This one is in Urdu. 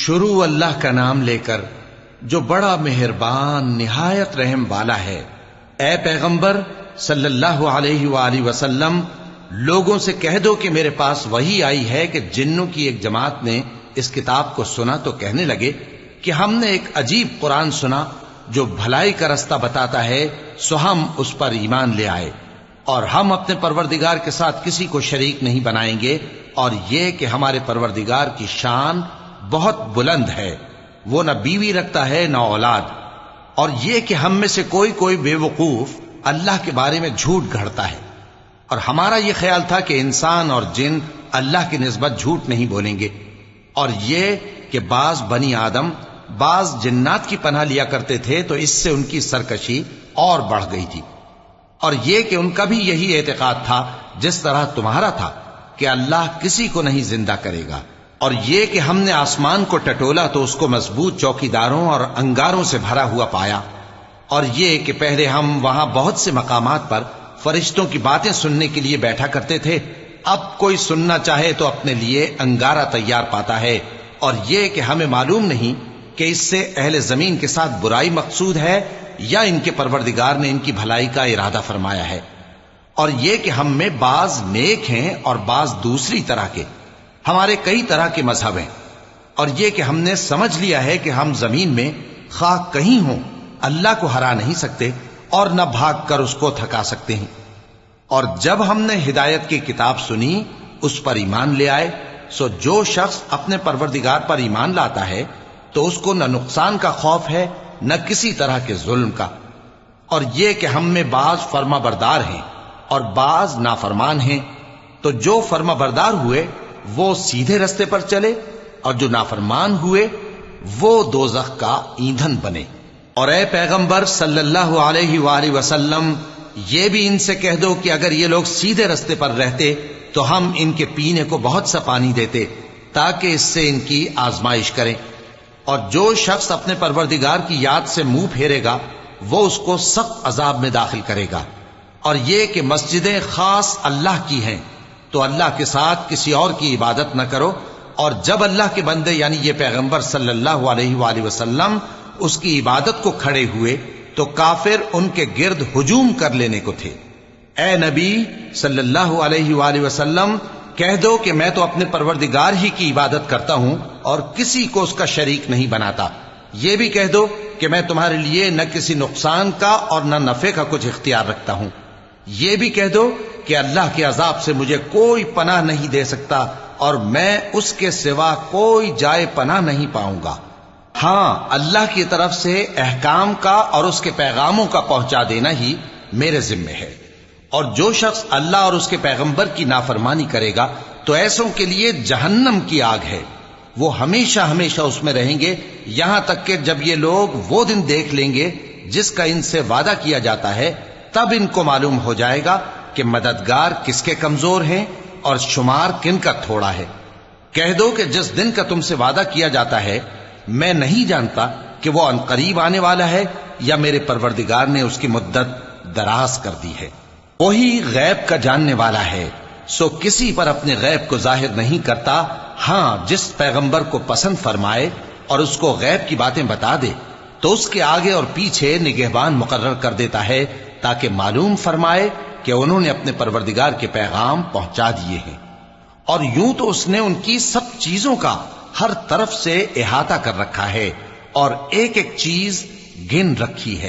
شروع اللہ کا نام لے کر جو بڑا مہربان نہایت رحم والا ہے۔ اے پیغمبر صلی اللہ علیہ وآلہ وسلم، لوگوں سے کہہ دو کہ میرے پاس وحی آئی ہے کہ جنوں کی ایک جماعت نے اس کتاب کو سنا تو کہنے لگے کہ ہم نے ایک عجیب قرآن سنا جو بھلائی کا رستہ بتاتا ہے، سو ہم اس پر ایمان لے آئے، اور ہم اپنے پروردگار کے ساتھ کسی کو شریک نہیں بنائیں گے، اور یہ کہ ہمارے پروردگار کی شان بہت بلند ہے، وہ نہ بیوی رکھتا ہے نہ اولاد، اور یہ کہ ہم میں سے کوئی بے وقوف اللہ کے بارے میں جھوٹ گھڑتا ہے، اور ہمارا یہ خیال تھا کہ انسان اور جن اللہ کی نسبت جھوٹ نہیں بولیں گے، اور یہ کہ بعض بنی آدم بعض جنات کی پناہ لیا کرتے تھے تو اس سے ان کی سرکشی اور بڑھ گئی تھی، اور یہ کہ ان کا بھی یہی اعتقاد تھا جس طرح تمہارا تھا کہ اللہ کسی کو نہیں زندہ کرے گا، اور یہ کہ ہم نے آسمان کو ٹٹولا تو اس کو مضبوط چوکیداروں اور انگاروں سے بھرا ہوا پایا، اور یہ کہ پہلے ہم وہاں بہت سے مقامات پر فرشتوں کی باتیں سننے کے لیے بیٹھا کرتے تھے، اب کوئی سننا چاہے تو اپنے لیے انگارہ تیار پاتا ہے، اور یہ کہ ہمیں معلوم نہیں کہ اس سے اہل زمین کے ساتھ برائی مقصود ہے یا ان کے پروردگار نے ان کی بھلائی کا ارادہ فرمایا ہے، اور یہ کہ ہم میں بعض نیک ہیں اور بعض دوسری طرح کے، ہمارے کئی طرح کے مذہب ہیں، اور یہ کہ ہم نے سمجھ لیا ہے کہ ہم زمین میں خواہ کہیں ہوں اللہ کو ہرا نہیں سکتے اور نہ بھاگ کر اس کو تھکا سکتے ہیں، اور جب ہم نے ہدایت کی کتاب سنی اس پر ایمان لے آئے، سو جو شخص اپنے پروردگار پر ایمان لاتا ہے تو اس کو نہ نقصان کا خوف ہے نہ کسی طرح کے ظلم کا، اور یہ کہ ہم میں بعض فرما بردار ہیں اور بعض نافرمان ہیں، تو جو فرما بردار ہوئے وہ سیدھے رستے پر چلے، اور جو نافرمان ہوئے وہ دوزخ کا ایندھن بنے۔ اور اے پیغمبر صلی اللہ علیہ وآلہ وسلم، یہ بھی ان سے کہہ دو کہ اگر یہ لوگ سیدھے رستے پر رہتے تو ہم ان کے پینے کو بہت سا پانی دیتے تاکہ اس سے ان کی آزمائش کریں، اور جو شخص اپنے پروردگار کی یاد سے منہ پھیرے گا وہ اس کو سخت عذاب میں داخل کرے گا، اور یہ کہ مسجدیں خاص اللہ کی ہیں تو اللہ کے ساتھ کسی اور کی عبادت نہ کرو، اور جب اللہ کے بندے یعنی یہ پیغمبر صلی اللہ علیہ وآلہ وسلم اس کی عبادت کو کھڑے ہوئے تو کافر ان کے گرد ہجوم کر لینے کو تھے۔ اے نبی صلی اللہ علیہ وآلہ وسلم، کہہ دو کہ میں تو اپنے پروردگار ہی کی عبادت کرتا ہوں اور کسی کو اس کا شریک نہیں بناتا، یہ بھی کہہ دو کہ میں تمہارے لیے نہ کسی نقصان کا اور نہ نفع کا کچھ اختیار رکھتا ہوں، یہ بھی کہہ دو کہ اللہ کے عذاب سے مجھے کوئی پناہ نہیں دے سکتا اور میں اس کے سوا کوئی جائے پناہ نہیں پاؤں گا، ہاں اللہ کی طرف سے احکام کا اور اس کے پیغاموں کا پہنچا دینا ہی میرے ذمہ ہے، اور جو شخص اللہ اور اس کے پیغمبر کی نافرمانی کرے گا تو ایسوں کے لیے جہنم کی آگ ہے، وہ ہمیشہ ہمیشہ اس میں رہیں گے، یہاں تک کہ جب یہ لوگ وہ دن دیکھ لیں گے جس کا ان سے وعدہ کیا جاتا ہے، تب ان کو معلوم ہو جائے گا کہ مددگار کس کے کمزور ہیں اور شمار کن کا تھوڑا ہے۔ کہہ دو کہ جس دن کا تم سے وعدہ کیا جاتا ہے میں نہیں جانتا کہ وہ عنقریب آنے والا ہے یا میرے پروردگار نے اس کی مدت دراز کر دی ہے۔ وہی غیب کا جاننے والا ہے، سو کسی پر اپنے غیب کو ظاہر نہیں کرتا، ہاں جس پیغمبر کو پسند فرمائے اور اس کو غیب کی باتیں بتا دے تو اس کے آگے اور پیچھے نگہبان مقرر کر دیتا ہے تاکہ معلوم فرمائے کہ انہوں نے اپنے پروردگار کے پیغام پہنچا دیے ہیں، اور یوں تو اس نے ان کی سب چیزوں کا ہر طرف سے احاطہ کر رکھا ہے اور ایک ایک چیز گن رکھی ہے۔